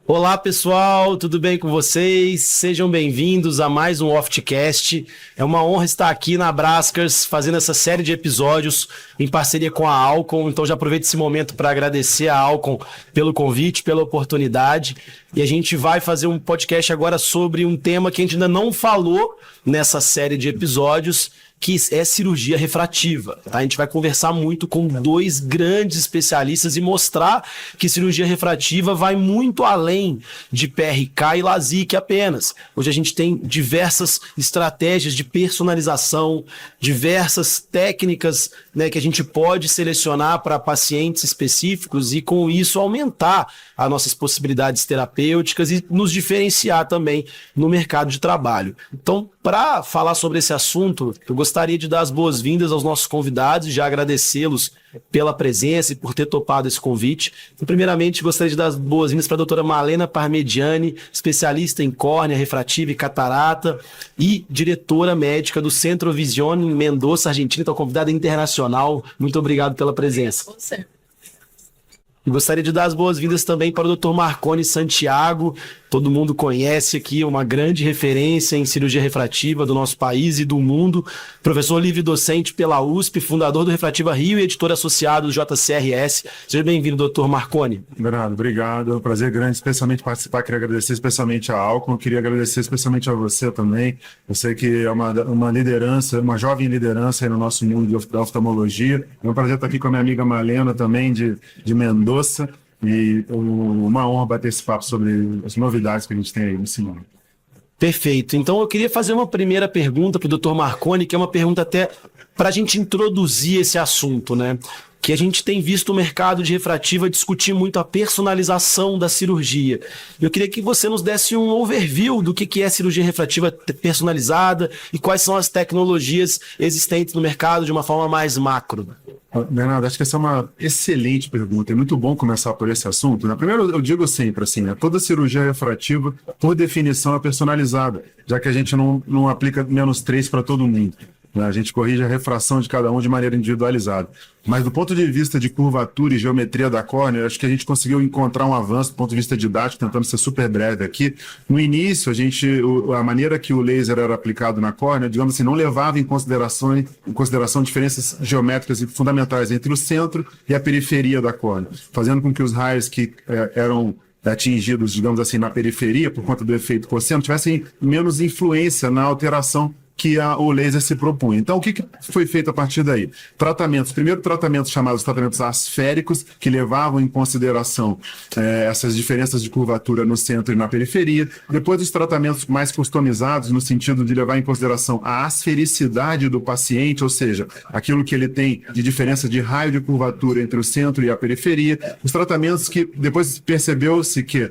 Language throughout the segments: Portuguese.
Olá pessoal, tudo bem com vocês? Sejam bem-vindos a mais um Oftcast. É uma honra estar aqui na Brascars fazendo essa série de episódios em parceria com a Alcon. Então já aproveito esse momento para agradecer a Alcon pelo convite, pela oportunidade. E a gente vai fazer um podcast agora sobre um tema que a gente ainda não falou nessa série de episódios, que é cirurgia refrativa. Tá? A gente vai conversar muito com dois grandes especialistas e mostrar que cirurgia refrativa vai muito além de PRK e LASIK apenas. Hoje a gente tem diversas estratégias de personalização, diversas técnicas, né, que a gente pode selecionar para pacientes específicos e com isso aumentar as nossas possibilidades terapêuticas e nos diferenciar também no mercado de trabalho. Então, para falar sobre esse assunto, eu gostaria de dar as boas-vindas aos nossos convidados e já agradecê-los pela presença e por ter topado esse convite. Então, primeiramente, gostaria de dar as boas-vindas para a doutora Malena Parmediani, especialista em córnea, refrativa e catarata e diretora médica do Centro Visione em Mendoza, Argentina. Então, convidada internacional. Muito obrigado pela presença. Você. E gostaria de dar as boas-vindas também para o Dr. Marconi Santiago. Todo mundo conhece aqui, uma grande referência em cirurgia refrativa do nosso país e do mundo. Professor livre-docente pela USP, fundador do Refrativa Rio e editor associado do JCRS. Seja bem-vindo, Dr. Marconi. Bernardo, obrigado. É um prazer grande, especialmente participar. Queria agradecer especialmente a Alcon, queria agradecer especialmente a você também. Eu sei que é uma liderança, uma jovem liderança aí no nosso mundo da oftalmologia. É um prazer estar aqui com a minha amiga Malena também, de Mendoza. E uma honra bater esse papo sobre as novidades que a gente tem aí nesse mundo. Perfeito. Então eu queria fazer uma primeira pergunta para o Dr. Marconi, que é uma pergunta até para a gente introduzir esse assunto, né? Que a gente tem visto o mercado de refrativa discutir muito a personalização da cirurgia. Eu queria que você nos desse um overview do que é cirurgia refrativa personalizada e quais são as tecnologias existentes no mercado de uma forma mais macro. Bernardo, acho que essa é uma excelente pergunta. É muito bom começar por esse assunto, né? Primeiro, eu digo sempre assim, né? Toda cirurgia refrativa, por definição, é personalizada, já que a gente não aplica -3 para todo mundo. A gente corrige a refração de cada um de maneira individualizada. Mas do ponto de vista de curvatura e geometria da córnea, acho que a gente conseguiu encontrar um avanço do ponto de vista didático, tentando ser super breve aqui. No início, a maneira que o laser era aplicado na córnea, digamos assim, não levava em consideração diferenças geométricas fundamentais entre o centro e a periferia da córnea, fazendo com que os raios que eram atingidos, digamos assim, na periferia, por conta do efeito cosseno, tivessem menos influência na alteração que o laser se propunha. Então, o que foi feito a partir daí? Primeiro tratamentos chamados tratamentos asféricos, que levavam em consideração essas diferenças de curvatura no centro e na periferia. Depois, os tratamentos mais customizados, no sentido de levar em consideração a asfericidade do paciente, ou seja, aquilo que ele tem de diferença de raio de curvatura entre o centro e a periferia. Os tratamentos que depois percebeu-se que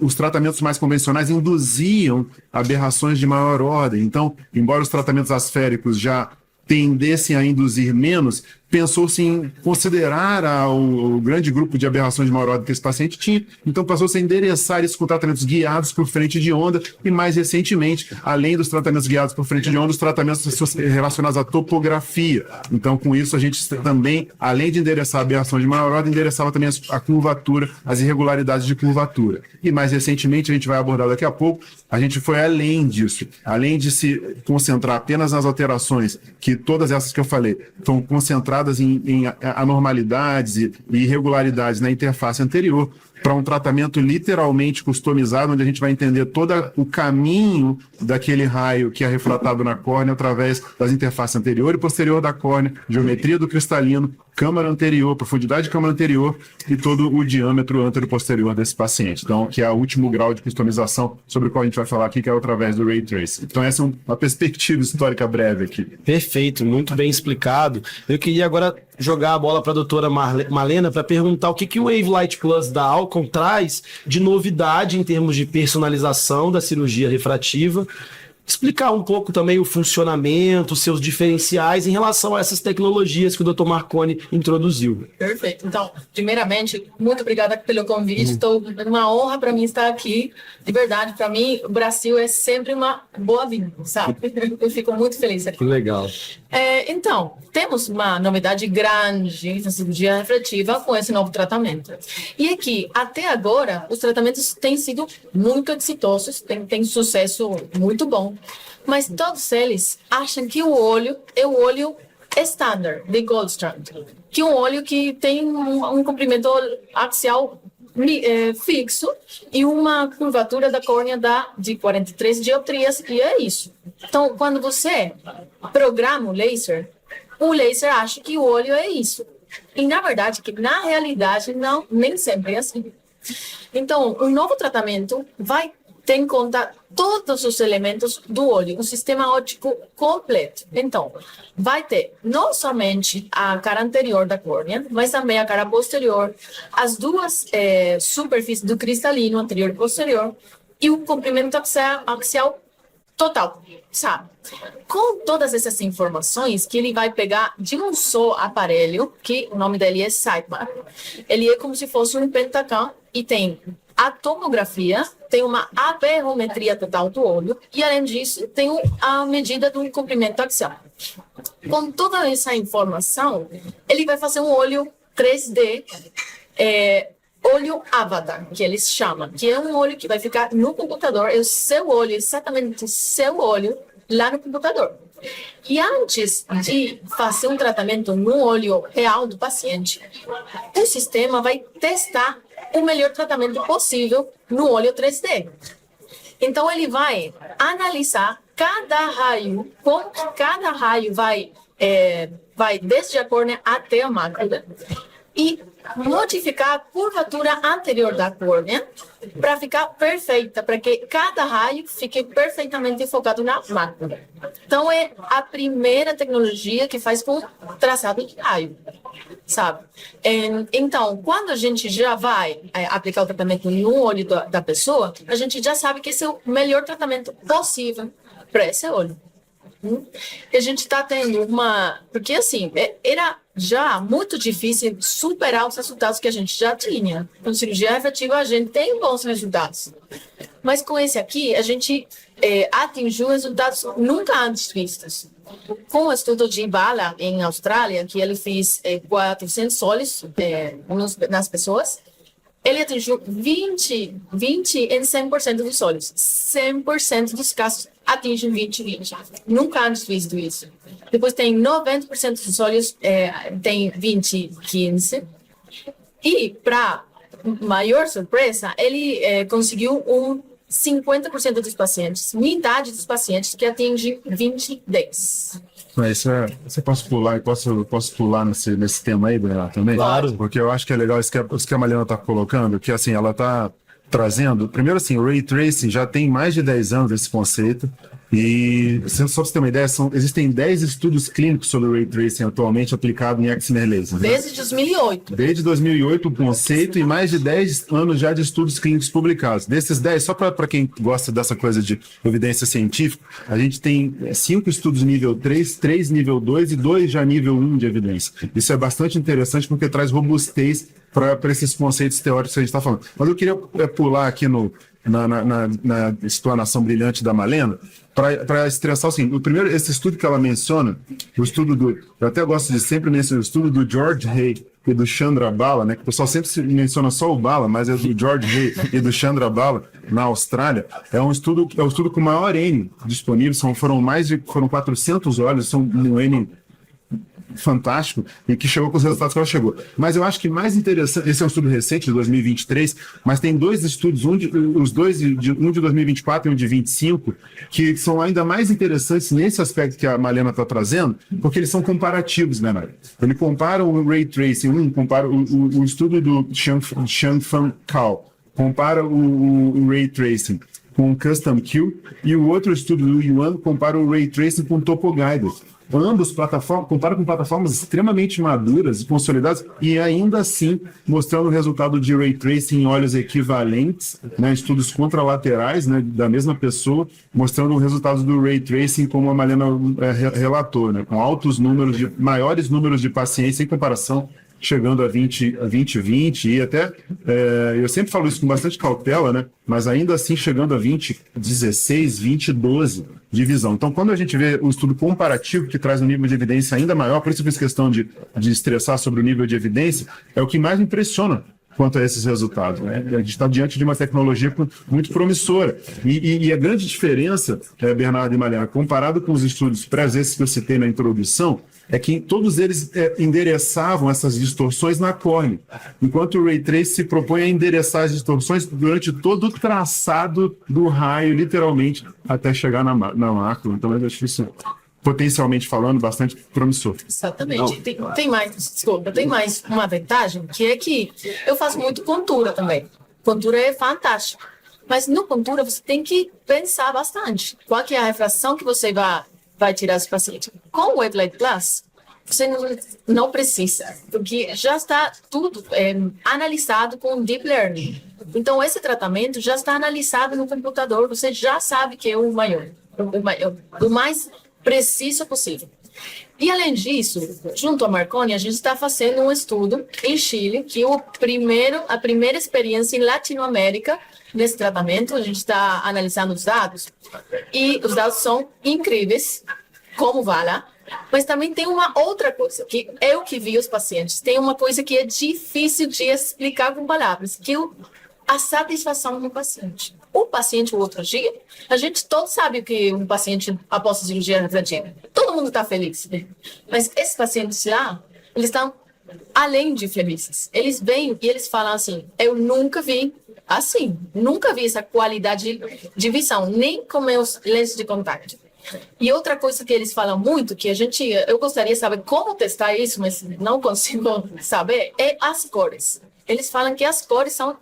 os tratamentos mais convencionais induziam aberrações de maior ordem. Então, embora os tratamentos asféricos já tendessem a induzir menos, pensou-se em considerar o grande grupo de aberrações de maior ordem que esse paciente tinha, então passou-se a endereçar isso com tratamentos guiados por frente de onda e, mais recentemente, além dos tratamentos guiados por frente de onda, os tratamentos relacionados à topografia. Então, com isso, a gente também, além de endereçar a aberração de maior ordem, endereçava também a curvatura, as irregularidades de curvatura. E, mais recentemente, a gente vai abordar daqui a pouco, a gente foi além disso, além de se concentrar apenas nas alterações, que todas essas que eu falei, estão concentradas em anormalidades e irregularidades na interface anterior, para um tratamento literalmente customizado, onde a gente vai entender todo o caminho daquele raio que é refratado na córnea através das interfaces anterior e posterior da córnea, geometria do cristalino, câmara anterior, profundidade de câmara anterior e todo o diâmetro antero-posterior desse paciente. Então, que é o último grau de customização sobre o qual a gente vai falar aqui, que é através do Ray Tracing. Então, essa é uma perspectiva histórica breve aqui. Perfeito, muito bem explicado. Eu queria agora jogar a bola para a doutora Malena para perguntar o que o Wave Light Plus da Alcon traz de novidade em termos de personalização da cirurgia refrativa explicar um pouco também o funcionamento, os seus diferenciais em relação a essas tecnologias que o Dr. Marconi introduziu. Perfeito. Então, primeiramente, muito obrigada pelo convite. É uma honra para mim estar aqui. De verdade, para mim, o Brasil é sempre uma boa-vinda, sabe? Eu fico muito feliz aqui. Que legal. Então, temos uma novidade grande na cirurgia refrativa com esse novo tratamento. E aqui, até agora, os tratamentos têm sido muito exitosos, têm sucesso muito bom. Mas todos eles acham que o olho é o olho standard de Goldstrand, que é um olho que tem um comprimento axial fixo e uma curvatura da córnea de 43 dioptrias, e é isso. Então, quando você programa o laser acha que o olho é isso. E, na verdade, na realidade, não, nem sempre é assim. Então, o novo tratamento vai ter em conta todos os elementos do olho, um sistema óptico completo. Então, vai ter não somente a cara anterior da córnea, mas também a cara posterior, as duas superfícies do cristalino, anterior e posterior, e o comprimento axial total, sabe? Com todas essas informações que ele vai pegar de um só aparelho, que o nome dele é Sightmark. Ele é como se fosse um pentacam e tem a tomografia, tem uma aberrometria total do olho e, além disso, tem a medida do comprimento axial. Com toda essa informação, ele vai fazer um olho 3D, olho avatar, que eles chamam, que é um olho que vai ficar no computador, é o seu olho, exatamente o seu olho, lá no computador. E antes de fazer um tratamento no olho real do paciente, o sistema vai testar o melhor tratamento possível no olho 3D. Então, ele vai analisar cada raio, como cada raio vai desde a córnea até a mácula, e modificar a curvatura anterior da córnea para ficar perfeita, para que cada raio fique perfeitamente focado na mácula. Então, é a primeira tecnologia que faz com traçado de raio, sabe? Então, quando a gente já vai aplicar o tratamento no olho da pessoa, a gente já sabe que esse é o melhor tratamento possível para esse olho. E a gente está tendo porque assim, era já muito difícil superar os resultados que a gente já tinha. Com cirurgia refrativa, a gente tem bons resultados. Mas com esse aqui, a gente atingiu resultados nunca antes vistos. Com o estudo de Bala, em Austrália, que ele fez 400 olhos nas pessoas, ele atingiu 20 em 100% dos olhos. 100% dos casos atingem 20. Nunca antes visto isso. Depois tem 90% dos olhos tem 15. E, para maior surpresa, ele conseguiu 50% dos pacientes, metade dos pacientes que atinge 20/10. Você posso pular e posso pular nesse tema aí, Daniela, também? Claro. Porque eu acho que é legal isso que a Malena está colocando, que assim, ela está trazendo. Primeiro, assim, o Ray Tracing já tem mais de 10 anos esse conceito. E, só para você ter uma ideia, existem 10 estudos clínicos sobre o Ray Tracing atualmente aplicado em Excimer Laser. Né? Desde 2008. Desde 2008 o conceito e mais de 10 anos já de estudos clínicos publicados. Desses 10, só para quem gosta dessa coisa de evidência científica, a gente tem 5 estudos nível 3, 3 nível 2 e 2 já nível 1 de evidência. Isso é bastante interessante porque traz robustez para esses conceitos teóricos que a gente está falando. Mas eu queria pular aqui na explanação brilhante da Malena, para estressar o seguinte: o primeiro, esse estudo que ela menciona, o estudo eu até gosto de sempre mencionar o estudo do George Hay e do Chandra Bala, né, que o pessoal sempre menciona só o Bala, mas é do George Hay e do Chandra Bala, na Austrália, é um estudo com o maior N disponível, foram 400 olhos, são um N fantástico, e que chegou com os resultados que ela chegou. Mas eu acho que mais interessante, esse é um estudo recente, de 2023, mas tem 2 estudos, um de 2024 e um de 25, que são ainda mais interessantes nesse aspecto que a Malena está trazendo, porque eles são comparativos, né, Mário? Ele compara o Ray Tracing, compara o estudo do Xiangfan Cao, compara o Ray Tracing. com Custom Q, e o outro estudo do Yuan compara o Ray Tracing com TopoGuide. Ambos comparam com plataformas extremamente maduras e consolidadas e ainda assim mostrando o resultado de Ray Tracing em olhos equivalentes, né, estudos contralaterais, né, da mesma pessoa, mostrando o resultado do Ray Tracing como a Malena relatou, né, com maiores números de pacientes em comparação, chegando a 20 e até, eu sempre falo isso com bastante cautela, né? Mas ainda assim chegando a 20, 16, 20, 12 de visão. Então, quando a gente vê o estudo comparativo que traz um nível de evidência ainda maior, por isso eu fiz questão de estressar sobre o nível de evidência, é o que mais impressiona quanto a esses resultados, né? A gente está diante de uma tecnologia muito promissora. E a grande diferença, Bernardo e Malena, comparado com os estudos pré-esses que eu citei na introdução, é que todos eles endereçavam essas distorções na córnea, enquanto o Ray Trace se propõe a endereçar as distorções durante todo o traçado do raio, literalmente, até chegar na mácula. Então, eu acho isso, potencialmente falando, bastante promissor. Exatamente. Tem mais uma vantagem, que é que eu faço muito contura também. Contura é fantástico. Mas no contura você tem que pensar bastante. Qual que é a refração que você vai tirar esse paciente? Com o Wavelight Plus, você não precisa, porque já está tudo analisado com Deep Learning. Então, esse tratamento já está analisado no computador, você já sabe que é o mais preciso possível. E, além disso, junto à Marconi, a gente está fazendo um estudo em Chile, que é a primeira experiência em Latinoamérica nesse tratamento. A gente está analisando os dados, e os dados são incríveis, como Vala, mas também tem uma outra coisa, que eu que vi os pacientes, tem uma coisa que é difícil de explicar com palavras, que é a satisfação do paciente. O paciente, o outro dia, a gente todos sabe que um paciente após a cirurgia refrativa, todo mundo está feliz, né? Mas esses pacientes lá, eles estão além de felizes. Eles vêm e eles falam assim, eu nunca vi assim, nunca vi essa qualidade de visão, nem com meus lentes de contato. E outra coisa que eles falam muito, que eu gostaria de saber como testar isso, mas não consigo saber, é as cores. Eles falam que as cores são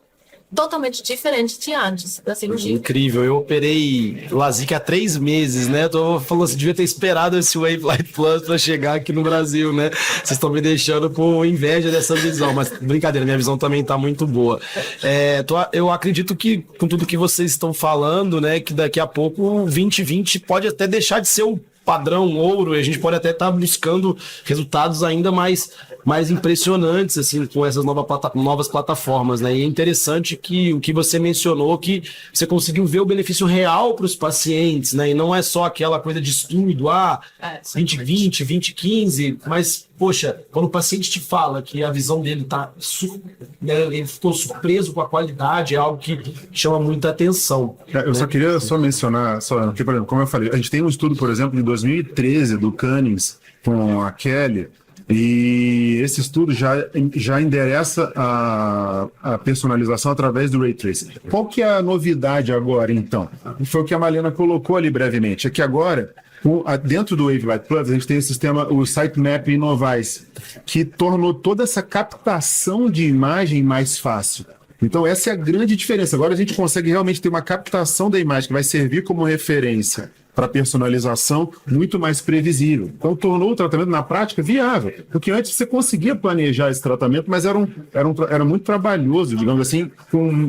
totalmente diferente de antes da cirurgia. Incrível, eu operei LASIK há 3 meses, né? Eu tô falando assim, devia ter esperado esse Wavelight Plus para chegar aqui no Brasil, né? Vocês estão me deixando com inveja dessa visão, mas brincadeira, minha visão também tá muito boa. Eu acredito que, com tudo que vocês estão falando, né, que daqui a pouco o 2020 pode até deixar de ser o padrão ouro, e a gente pode até estar buscando resultados ainda mais impressionantes, assim, com essas novas plataformas, né? E é interessante que o que você mencionou, que você conseguiu ver o benefício real para os pacientes, né? E não é só aquela coisa de estudo, 2020, 2015, mas, poxa, quando o paciente te fala que a visão dele ele ficou surpreso com a qualidade, é algo que chama muita atenção. Eu só queria mencionar, que, por exemplo, como eu falei, a gente tem um estudo, por exemplo, de 2013 do Cunnings com a Kelly, e esse estudo já endereça a personalização através do Ray Tracing. Qual que é a novidade agora, então? Foi o que a Malena colocou ali brevemente, é que agora, dentro do Wavelight Plus, a gente tem o sistema, o Sitemap Innovice, que tornou toda essa captação de imagem mais fácil. Então, essa é a grande diferença. Agora a gente consegue realmente ter uma captação da imagem que vai servir como referência para personalização muito mais previsível. Então, tornou o tratamento, na prática, viável. Porque antes você conseguia planejar esse tratamento, mas era muito trabalhoso, digamos assim,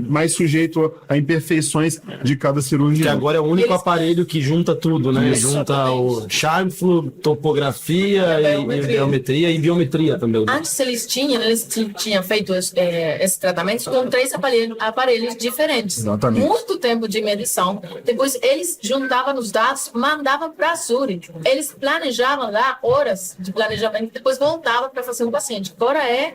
mais sujeito a imperfeições de cada cirurgia. Que agora é o único aparelho que junta tudo, né? Junta o Scheimpflug, topografia, e biometria também. Antes eles tinham feito esse tratamento com 3 aparelhos diferentes. Exatamente. Muito tempo de medição. Depois eles juntavam os dados, mandavam para a Zurich. Eles planejavam lá horas de planejamento, depois voltavam para fazer o paciente. Agora é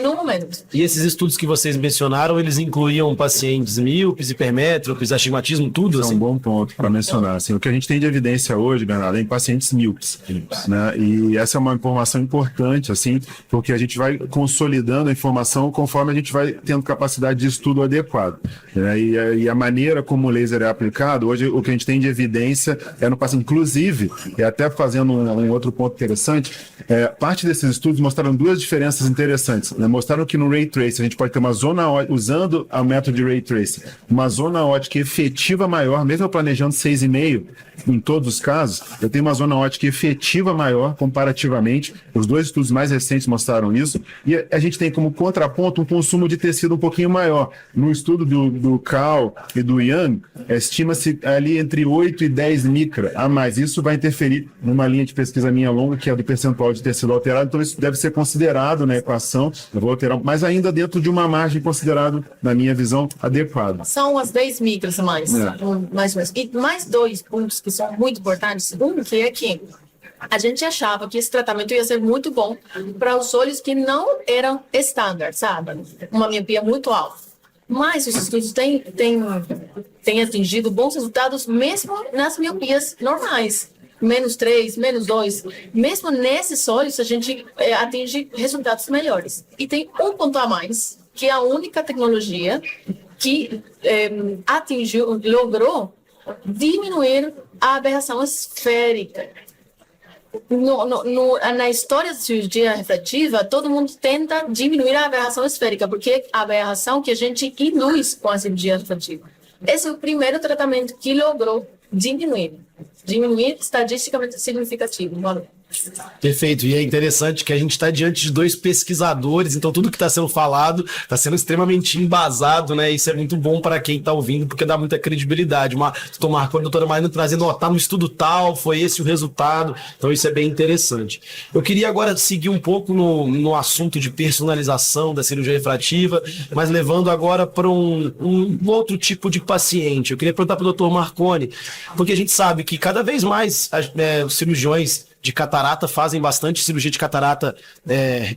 no momento. E esses estudos que vocês mencionaram, eles incluíam pacientes míopes, hipermétropes, astigmatismo, tudo? Isso é um bom ponto para mencionar. Assim, o que a gente tem de evidência hoje, Bernardo, é em pacientes míopes, né? E essa é uma informação importante, assim, porque a gente vai consolidando a informação conforme a gente vai tendo capacidade de estudo adequado, né? E a maneira como o laser é aplicado, hoje o que a gente tem de evidência é no paciente. Inclusive, e até fazendo um outro ponto interessante, parte desses estudos mostraram 2 diferenças interessantes, né? Mostraram que no Ray Tracing a gente pode ter uma zona ótica, usando o método de Ray Tracing, uma zona ótica efetiva maior, mesmo eu planejando 6,5 em todos os casos, eu tenho uma zona ótica efetiva maior comparativamente. Os dois estudos mais recentes mostraram isso. E a gente tem como contraponto um consumo de tecido um pouquinho maior. No estudo do Cal e do Young, estima-se ali entre 8 e 10 micra a mais. Isso vai interferir numa linha de pesquisa minha longa, que é do percentual de tecido alterado. Então isso deve ser considerado na equação. Eu vou alterar, mas ainda dentro de uma margem considerada, na minha visão, adequada. São as 10 micras a mais, mais ou menos. E mais dois pontos que são muito importantes. Um que é que a gente achava que esse tratamento ia ser muito bom para os olhos que não eram estándar, sabe? Uma miopia muito alta. Mas os estudos têm atingido bons resultados mesmo nas miopias normais. -3, -2. Mesmo nesses olhos, a gente atinge resultados melhores. E tem um ponto a mais, que é a única tecnologia que logrou diminuir a aberração esférica. Na história da cirurgia refrativa, todo mundo tenta diminuir a aberração esférica, porque é a aberração que a gente induz com a cirurgia refrativa. Esse é o primeiro tratamento que logrou diminuir estatisticamente significativo. Perfeito, e é interessante que a gente está diante de dois pesquisadores, então tudo que está sendo falado está sendo extremamente embasado, né? Isso é muito bom para quem está ouvindo, porque dá muita credibilidade. Doutor Marconi, a doutora Marina trazendo, tá no estudo tal, foi esse o resultado, então isso é bem interessante. Eu queria agora seguir um pouco no assunto de personalização da cirurgia refrativa, mas levando agora para um outro tipo de paciente. Eu queria perguntar para o doutor Marconi, porque a gente sabe que cada vez mais os cirurgiões de catarata fazem bastante cirurgia de catarata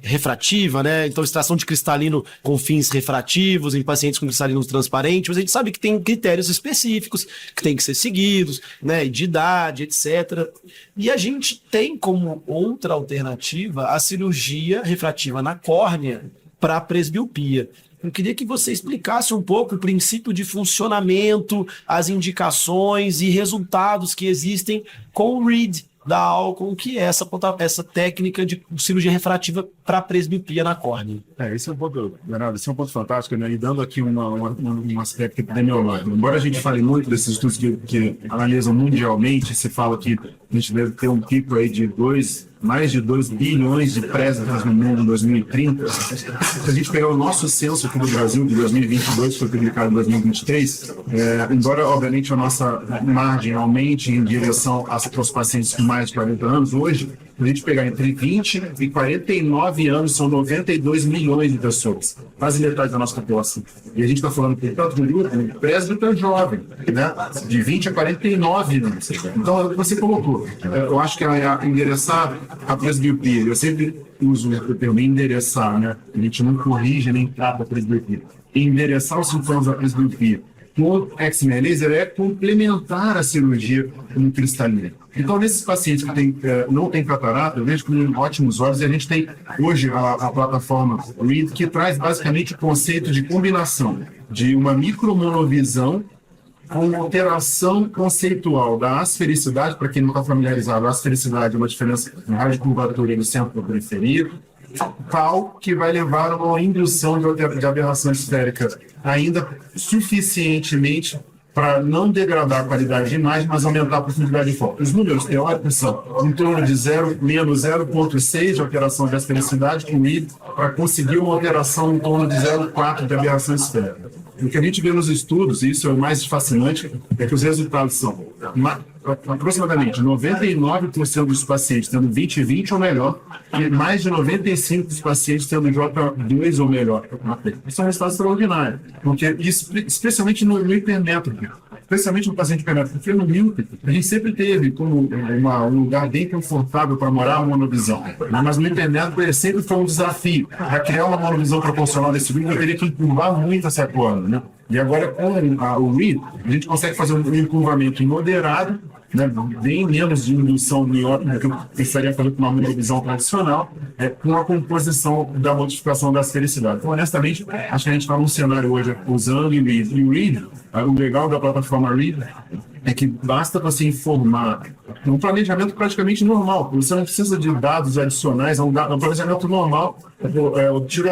refrativa, né? Então, extração de cristalino com fins refrativos em pacientes com cristalino transparente, mas a gente sabe que tem critérios específicos que tem que ser seguidos, né? De idade, etc. E a gente tem como outra alternativa a cirurgia refrativa na córnea para presbiopia. Eu queria que você explicasse um pouco o princípio de funcionamento, as indicações e resultados que existem com o REED da Alcon, que é essa técnica de cirurgia refrativa para presbiopia na córnea. Esse é um ponto, Bernardo, esse é um ponto fantástico, né? E dando aqui um aspecto epidemiológico. Embora a gente fale muito desses estudos que analisam mundialmente, se fala que a gente deve ter um pico aí de mais de 2 bilhões de presas no mundo em 2030. Se a gente pegar o nosso censo aqui do Brasil, de 2022, que foi publicado em 2023, embora, obviamente, a nossa margem aumente em direção aos pacientes com mais de 40 anos, hoje, se a gente pegar entre 20 e 49 anos, são 92 milhões de pessoas, quase metade da nossa população. E a gente está falando, portanto, de um grupo presbítero jovem, né? De 20 a 49 anos. Então, você colocou, eu acho que é endereçar a presbiopia. Eu sempre uso o termo endereçar, né? A gente não corrige nem trata a presbiopia. Endereçar os sintomas da presbiopia com Excimer Laser é complementar a cirurgia com cristalina. Então, nesses pacientes que não têm catarata, eu vejo com ótimos olhos, e a gente tem hoje a plataforma REED, que traz basicamente o conceito de combinação de uma micromonovisão com alteração conceitual da asfericidade. Para quem não está familiarizado, a asfericidade é uma diferença na área de curvatura no centro da periferia, tal que vai levar a uma indução de aberração esférica ainda suficientemente para não degradar a qualidade de imagem, mas aumentar a profundidade de foco. Os números teóricos são em torno de menos 0,6 de alteração de asfericidade com REED, para conseguir uma alteração em torno de 0,4 de aberração esférica. O que a gente vê nos estudos, e isso é o mais fascinante, é que os resultados são aproximadamente 99% dos pacientes tendo 20/20 ou melhor, e mais de 95% dos pacientes tendo J2 ou melhor. Isso é um resultado extraordinário, porque especialmente no hipermétrope, especialmente no paciente hipermétrope, porque no míope, a gente sempre teve como um lugar bem confortável para morar uma monovisão, mas no hipermétrope sempre foi um desafio. Para criar uma monovisão proporcional desse grupo, eu teria que encurvar muito essa córnea, né? E agora, com o REED, a gente consegue fazer um encurvamento moderado, né, bem menos de indução miópica do que eu precisaria fazer com uma monovisão tradicional, com a composição da modificação da esfericidade. Então, honestamente, acho que a gente está num cenário hoje usando o REED. E o REED, o legal da plataforma REED, é que basta você informar um planejamento praticamente normal. Você não precisa de dados adicionais, é um planejamento normal. Eu tiro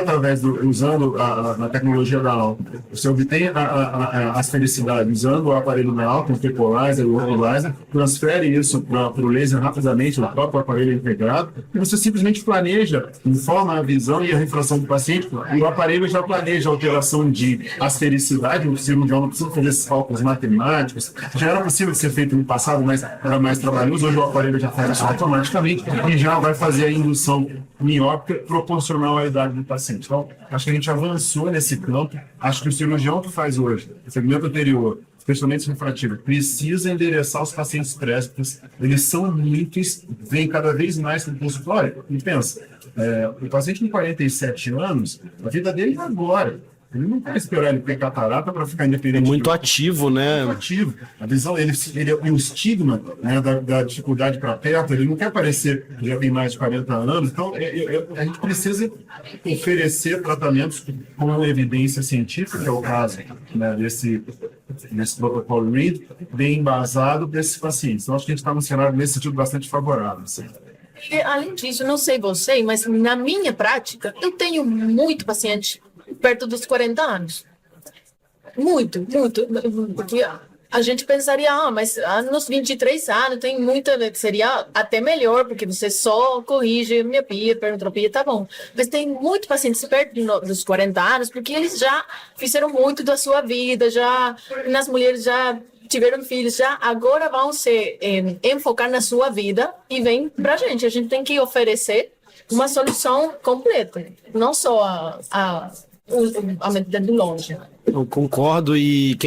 usando a tecnologia da Alcon. Você obtém as felicidades usando o aparelho da Alcon, o Equalizer, o Equalizer, transfere isso para o laser rapidamente, o próprio aparelho integrado, e você simplesmente planeja, informa a visão e a refração do paciente, e o aparelho já planeja a alteração de asfericidade, o cirurgião não precisa fazer esses cálculos matemáticos. Já era possível ser feito no passado, mas era mais trabalhoso. Hoje o aparelho já faz isso automaticamente e já vai fazer a indução miópica proporcional à idade do paciente. Então, acho que a gente avançou nesse campo. Acho que o cirurgião que faz hoje, segmento anterior, especialmente refrativo, precisa endereçar os pacientes présbitos. Eles são muitos, vêm cada vez mais para o consultório. E pensa, o paciente com 47 anos, a vida dele é agora. Ele não vai esperar ele ter catarata para ficar independente. É muito ativo, né? Muito ativo. A visão, ele o estigma, né, da dificuldade para perto, ele não quer parecer que já tem mais de 40 anos. Então, a gente precisa oferecer tratamentos com evidência científica, que é o caso, né, desse protocolo READ, bem embasado para esses pacientes. Então, acho que a gente está num cenário, nesse sentido, bastante favorável. Assim. E, além disso, não sei você, mas na minha prática, eu tenho muito paciente perto dos 40 anos. Muito. Porque a gente pensaria, mas nos 23 anos tem muita, seria até melhor, porque você só corrige miopia, hipermetropia, tá bom. Mas tem muito pacientes perto dos 40 anos, porque eles já fizeram muito da sua vida, nas mulheres já tiveram filhos, já agora vão se enfocar na sua vida e vem pra gente. A gente tem que oferecer uma solução completa, não só a medida de longe. Eu concordo, e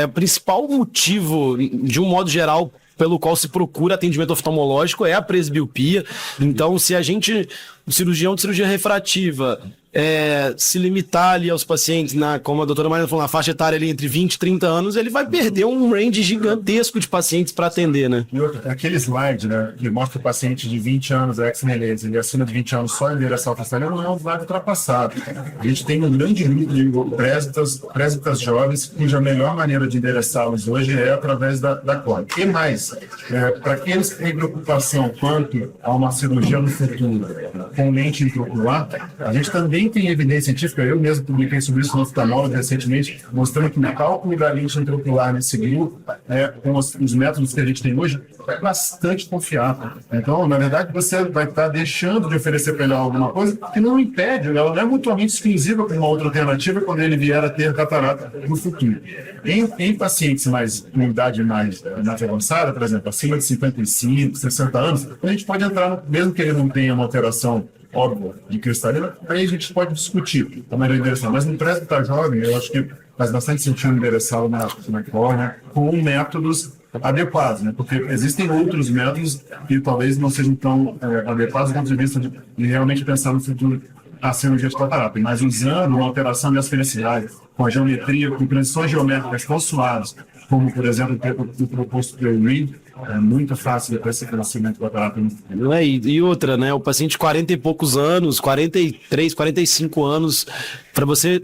o principal motivo, de um modo geral, pelo qual se procura atendimento oftalmológico é a presbiopia. Então, se o cirurgião de cirurgia refrativa se limitar ali aos pacientes, como a doutora Marina falou, na faixa etária ali entre 20 e 30 anos, ele vai perder um range gigantesco de pacientes para atender, né? Aquele slide, né, que mostra o paciente de 20 anos, ex-Meleze, ele acima de 20 anos só endereçar o cristalino, não é um slide ultrapassado. A gente tem um grande grupo de presbitas jovens, cuja melhor maneira de endereçá-los hoje é através da córnea. E mais, para aqueles que têm preocupação quanto a uma cirurgia no futuro com lente intraocular, a gente também tem evidência científica, eu mesmo publiquei sobre isso no oftalmólogo recentemente, mostrando que o cálculo da lente intraocular nesse grupo, com os métodos que a gente tem hoje, é bastante confiável. Então, na verdade, você vai estar deixando de oferecer para ele alguma coisa que não impede, ela não é mutuamente exclusiva com uma outra alternativa quando ele vier a ter catarata no futuro. Em pacientes com idade mais avançada, por exemplo, acima de 55, 60 anos, a gente pode entrar, mesmo que ele não tenha uma alteração óbvia de cristalina, aí a gente pode discutir a maneira de endereçar. Mas no presbítero jovem, eu acho que faz bastante sentido endereçá-lo na córnea com métodos adequados, né? Porque existem outros métodos que talvez não sejam tão adequados do ponto de vista de realmente pensar no futuro a cirurgia de catarata, mas usando uma alteração das felicidades, com a geometria, com transições geométricas tão suaves, como, por exemplo, o proposto pelo Reed, é muito fácil depois esse crescimento da catarata. E outra, né? O paciente de 40 e poucos anos, 43, 45 anos, para você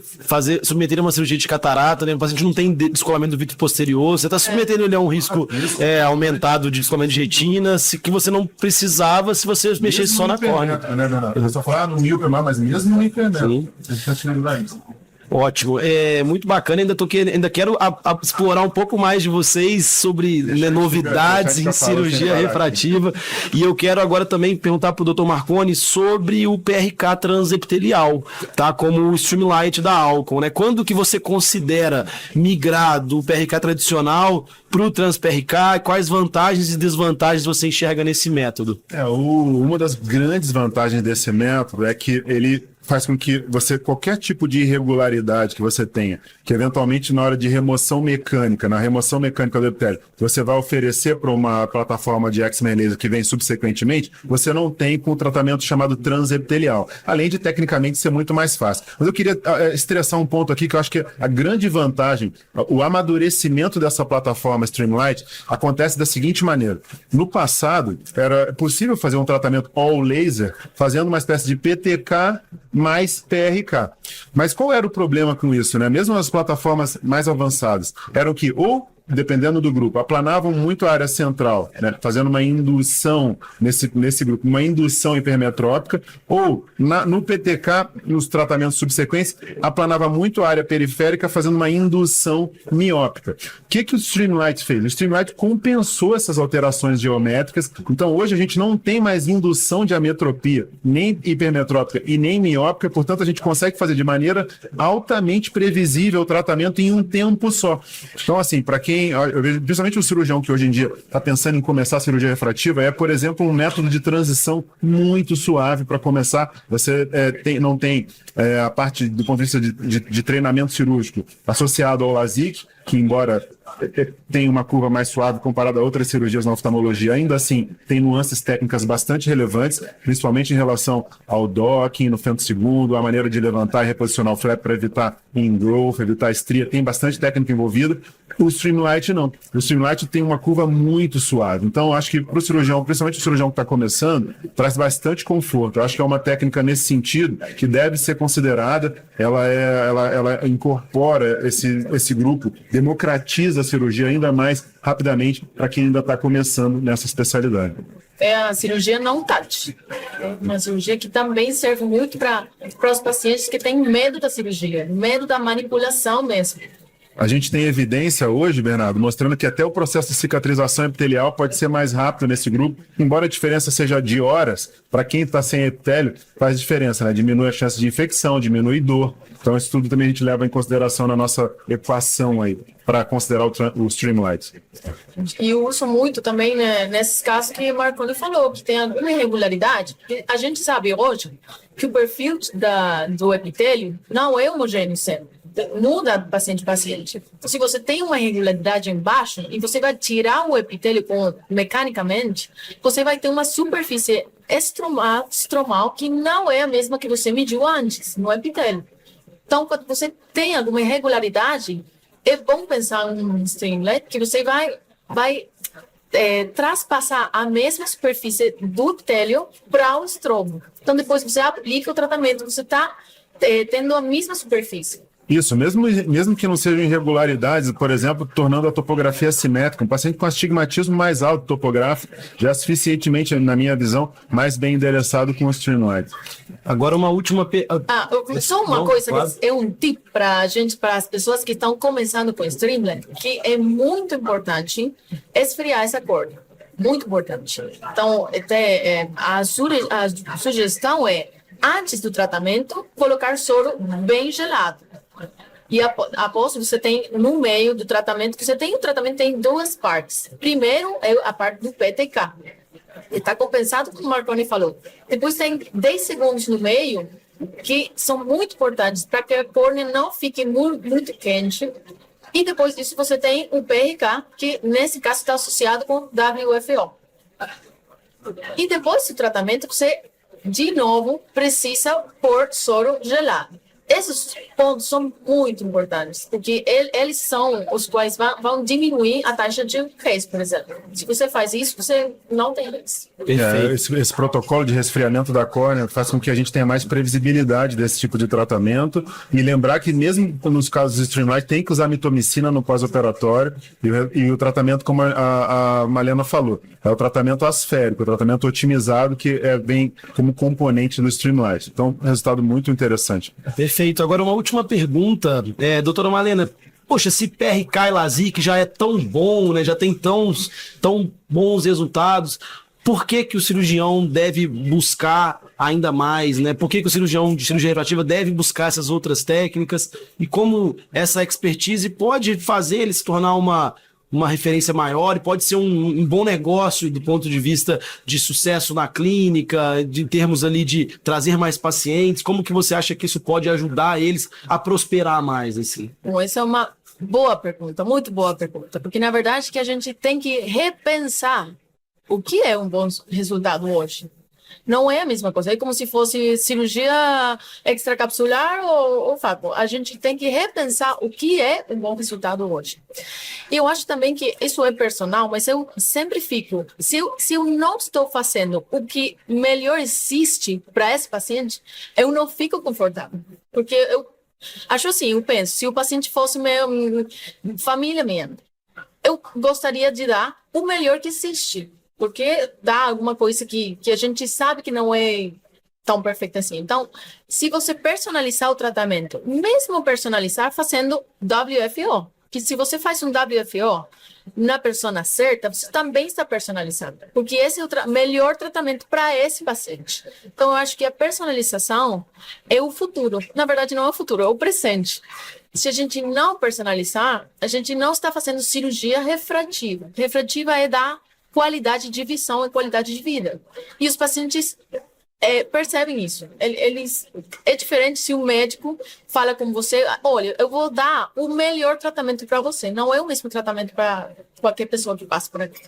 submeter a uma cirurgia de catarata, né? O paciente não tem descolamento do vítreo posterior, você está submetendo ele a um risco aumentado de descolamento de retina, que você não precisava se você mexesse só na córnea. Eu só falar no míope, mas mesmo no hipermetro. A gente está tirando isso. Ótimo, muito bacana. Ainda quero explorar um pouco mais de vocês sobre novidades em cirurgia refrativa. E eu quero agora também perguntar para o Dr. Marconi sobre o PRK transepitelial, tá? Como o Streamlight da Alcon, né? Quando que você considera migrar do PRK tradicional para o trans-PRK? Quais vantagens e desvantagens você enxerga nesse método? Uma das grandes vantagens desse método é que ele faz com que qualquer tipo de irregularidade que você tenha, que eventualmente na hora de remoção mecânica, na remoção mecânica do epitélio, você vai oferecer para uma plataforma de X-Men laser que vem subsequentemente, você não tem com o tratamento chamado transepitelial, além de tecnicamente ser muito mais fácil. Mas eu queria estressar um ponto aqui que eu acho que a grande vantagem, o amadurecimento dessa plataforma Streamlight acontece da seguinte maneira. No passado, era possível fazer um tratamento all laser fazendo uma espécie de PTK mais PRK. Mas qual era o problema com isso, né? Mesmo as plataformas mais avançadas, eram que ou dependendo do grupo, aplanavam muito a área central, né, fazendo uma indução nesse grupo, uma indução hipermetrópica, ou no PTK, nos tratamentos subsequentes, aplanava muito a área periférica, fazendo uma indução miópica. O que o Streamlight fez? O Streamlight compensou essas alterações geométricas, então hoje a gente não tem mais indução de ametropia, nem hipermetrópica e nem miópica, portanto a gente consegue fazer de maneira altamente previsível o tratamento em um tempo só. Então, assim, para quem, eu vejo, principalmente o cirurgião que hoje em dia está pensando em começar a cirurgia refrativa, por exemplo, um método de transição muito suave para começar. Você não tem a parte do ponto de vista de treinamento cirúrgico associado ao LASIK, que embora tenha uma curva mais suave comparada a outras cirurgias na oftalmologia, ainda assim tem nuances técnicas bastante relevantes, principalmente em relação ao docking no femtosegundo, a maneira de levantar e reposicionar o flap para evitar ingrowth, evitar estria, tem bastante técnica envolvida. O Streamlight não. O Streamlight tem uma curva muito suave. Então, acho que para o cirurgião, principalmente o cirurgião que está começando, traz bastante conforto. Eu acho que é uma técnica nesse sentido que deve ser considerada. Ela incorpora esse grupo, democratiza a cirurgia ainda mais rapidamente para quem ainda está começando nessa especialidade. É a cirurgia não touch. É uma cirurgia que também serve muito para os pacientes que têm medo da cirurgia, medo da manipulação mesmo. A gente tem evidência hoje, Bernardo, mostrando que até o processo de cicatrização epitelial pode ser mais rápido nesse grupo, embora a diferença seja de horas, para quem está sem epitélio, faz diferença, né? Diminui a chance de infecção, diminui dor. Então, isso tudo também a gente leva em consideração na nossa equação aí, para considerar o Streamlight. E eu uso muito também, né, nesses casos que o Marconi falou, que tem alguma irregularidade. A gente sabe hoje que o perfil do epitélio não é homogêneo sempre. Muda de paciente para paciente. Então, se você tem uma irregularidade embaixo e você vai tirar o epitélio mecanicamente, você vai ter uma superfície estromal que não é a mesma que você mediu antes no epitélio. Então, quando você tem alguma irregularidade, é bom pensar em um Streamlight que você vai traspassar a mesma superfície do epitélio para o estromo. Então, depois você aplica o tratamento, você está tendo a mesma superfície. Isso, mesmo que não sejam irregularidades, por exemplo, tornando a topografia assimétrica, um paciente com astigmatismo mais alto topográfico já é suficientemente, na minha visão, mais bem endereçado com o Streamlight. Agora uma última... Só uma coisa, claro. Que é um tip para as pessoas que estão começando com o Streamlight, que é muito importante esfriar essa córnea. Muito importante. Então, a sugestão é, antes do tratamento, colocar soro bem gelado. E após você tem, no meio do tratamento, que você tem, o tratamento tem duas partes. Primeiro é a parte do PTK. Está compensado, como o Marconi falou. Depois tem 10 segundos no meio, que são muito importantes para que a córnea não fique muito quente. E depois disso você tem o PRK, que nesse caso está associado com WFO. E depois do tratamento, você, de novo, precisa pôr soro gelado. Esses pontos são muito importantes, porque eles são os quais vão diminuir a taxa de RES, por exemplo. Se você faz isso, você não tem RES. Esse protocolo de resfriamento da córnea faz com que a gente tenha mais previsibilidade desse tipo de tratamento e lembrar que mesmo nos casos de Streamlight tem que usar mitomicina no pós-operatório e o tratamento, como a Malena falou, é o tratamento asférico, o tratamento otimizado que é bem como componente do Streamlight. Então, resultado muito interessante. Perfeito. Agora uma última pergunta, doutora Malena. Poxa, se PRK e LASIK já é tão bom, né, já tem tão bons resultados, por que o cirurgião deve buscar ainda mais, né? Por que o cirurgião de cirurgia refrativa deve buscar essas outras técnicas e como essa expertise pode fazer ele se tornar uma referência maior e pode ser um bom negócio do ponto de vista de sucesso na clínica, em termos ali de trazer mais pacientes? Como que você acha que isso pode ajudar eles a prosperar mais, assim? Bom, essa é uma boa pergunta, muito boa pergunta, porque na verdade que a gente tem que repensar o que é um bom resultado hoje. Não é a mesma coisa, é como se fosse cirurgia extracapsular ou faco. A gente tem que repensar o que é um bom resultado hoje. Eu acho também que isso é personal, mas eu sempre fico, se eu não estou fazendo o que melhor existe para esse paciente, eu não fico confortável. Porque eu acho assim, eu penso, se o paciente fosse família minha, eu gostaria de dar o melhor que existe, porque dá alguma coisa que a gente sabe que não é tão perfeita assim. Então, se você personalizar o tratamento, mesmo personalizar fazendo WFO, que se você faz um WFO na persona certa, você também está personalizando, porque esse é o melhor tratamento para esse paciente. Então, eu acho que a personalização é o futuro. Na verdade, não é o futuro, é o presente. Se a gente não personalizar, a gente não está fazendo cirurgia refrativa. Refrativa é dar qualidade de visão e qualidade de vida. E os pacientes percebem isso. É diferente se o médico fala com você, olha, eu vou dar o melhor tratamento para você. Não é o mesmo tratamento para qualquer pessoa que passa por aqui.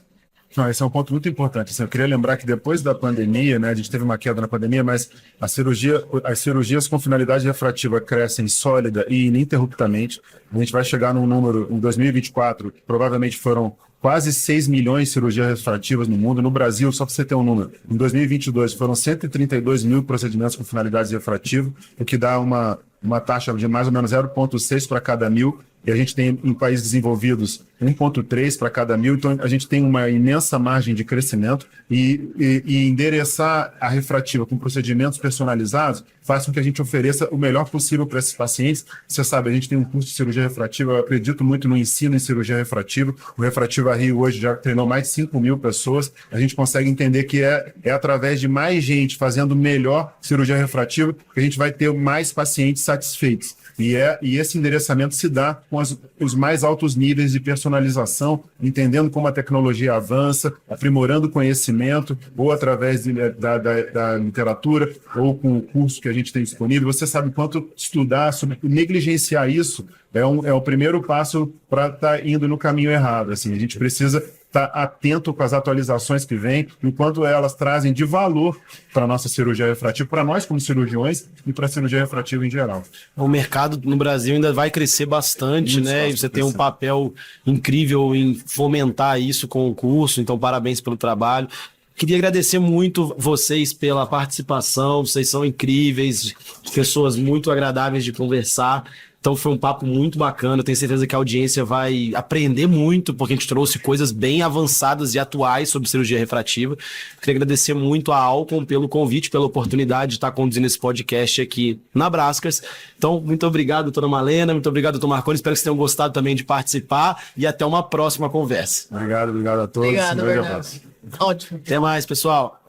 Não, esse é um ponto muito importante. Assim, eu queria lembrar que depois da pandemia, né, a gente teve uma queda na pandemia, mas as cirurgias com finalidade refrativa crescem sólida e ininterruptamente. A gente vai chegar num número, em 2024, que provavelmente foram quase 6 milhões de cirurgias refrativas no mundo. No Brasil, só para você ter um número, em 2022 foram 132 mil procedimentos com finalidade refrativa, o que dá uma taxa de mais ou menos 0,6 para cada mil. E a gente tem em países desenvolvidos 1,3 para cada mil, então a gente tem uma imensa margem de crescimento e endereçar a refrativa com procedimentos personalizados faz com que a gente ofereça o melhor possível para esses pacientes. Você sabe, a gente tem um curso de cirurgia refrativa, eu acredito muito no ensino em cirurgia refrativa. O Refrativa Rio hoje já treinou mais de 5 mil pessoas. A gente consegue entender que é através de mais gente fazendo melhor cirurgia refrativa que a gente vai ter mais pacientes satisfeitos. E esse endereçamento se dá com os mais altos níveis de personalização, entendendo como a tecnologia avança, aprimorando o conhecimento, ou através da literatura, ou com o curso que a gente tem disponível. Você sabe quanto estudar, negligenciar isso é o primeiro passo para estar indo no caminho errado. Assim, a gente precisa estar atento com as atualizações que vêm, enquanto elas trazem de valor para a nossa cirurgia refrativa, para nós como cirurgiões e para a cirurgia refrativa em geral. O mercado no Brasil ainda vai crescer bastante, né? E você tem um papel incrível em fomentar isso com o curso, então parabéns pelo trabalho. Queria agradecer muito vocês pela participação, vocês são incríveis, pessoas muito agradáveis de conversar. Então foi um papo muito bacana, eu tenho certeza que a audiência vai aprender muito, porque a gente trouxe coisas bem avançadas e atuais sobre cirurgia refrativa. Queria agradecer muito a Alcon pelo convite, pela oportunidade de estar conduzindo esse podcast aqui na Brascars. Então, muito obrigado, doutora Malena, muito obrigado, doutor Marconi, espero que vocês tenham gostado também de participar e até uma próxima conversa. Obrigado a todos. Obrigado, um grande Bernardo. abraço. Ótimo. Até mais, pessoal.